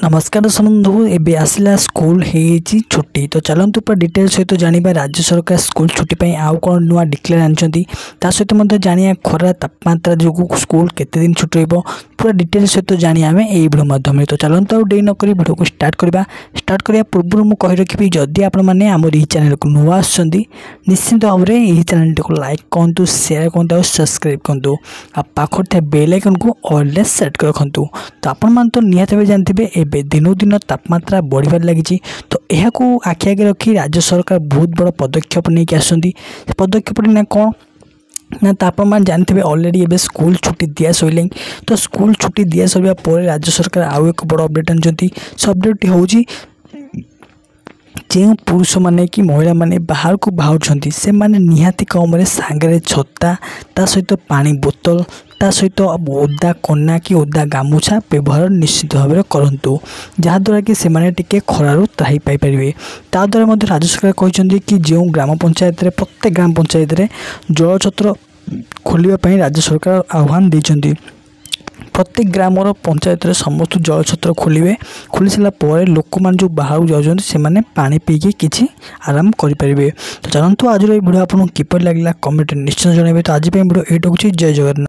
नमस्कार दर्शक बंधु एबे आसला स्कूल हेची छुट्टी तो चलतु पूरा डिटेल सहित जानिबा राज्य सरकार स्कूल छुट्टी पे आउ कौन नुआ डिक्लेयर आनिछंती ता सहित मते जानिया खरा तापमात्रा जो स्कूल केते दिन छुट्टी रहबो पूरा डिटेल सहित जानिया हमें एई वीडियो माध्यम तो चलतु डे न करी वीडियो को स्टार्ट करिया पूर्व मु कहि रखिबी जदि आपण माने हमर ई चैनल को नुआ आछंती निश्चित भाव में यही चैनल को लाइक करंतु शेयर करंतु और सब्सक्राइब करंतु आ पाखर थे बेल आइकन को ऑलवेज सेट कर रखंतु तो आपण मान तो नियत भाव जानथिबे एबे दिनो दिन तापमात्रा बढ़िबार लगी तो यह आखि आगे रखी राज्य सरकार बहुत बड़ पदक्षेप नहीं आसुँच पदक्षेप ना कौन ना तापमान जानते ऑलरेडी एबे स्कूल छुट्टी दिया सैले तो स्कूल छुट्टी दिया सर राज्य सरकार आउ एक बड़ अपडेट आनी से अपडेट हूँ जो पुरुष माने कि महिला माने बाहर को बाहर से माने निहाती कम सांगे छता ता सहित पानी बोतल ता सहित ओदा कन्या कि ओदा गामुछा व्यवहार निश्चित भाव में करूँ जहाद्वारा कि से माने टिके खरारु त्राही पाई परिवे ता द्वारा मध्य राज्य सरकार कहते कि जो ग्राम पंचायत प्रत्येक ग्राम पंचायत जल छत्र खोलिया राज्य सरकार आह्वान देइछन्ती प्रत्येक ग्राम पंचायत समस्त जल छत्र खोली सारा लोक मान जो बाहर जाऊँ से मैंने पानी पीके किसी आराम करें तो चलतु आज वीडियो आपको किपर लगे कमेंट निश्चय जनइबे तो आज वीडियो ये जय जगन्नाथ।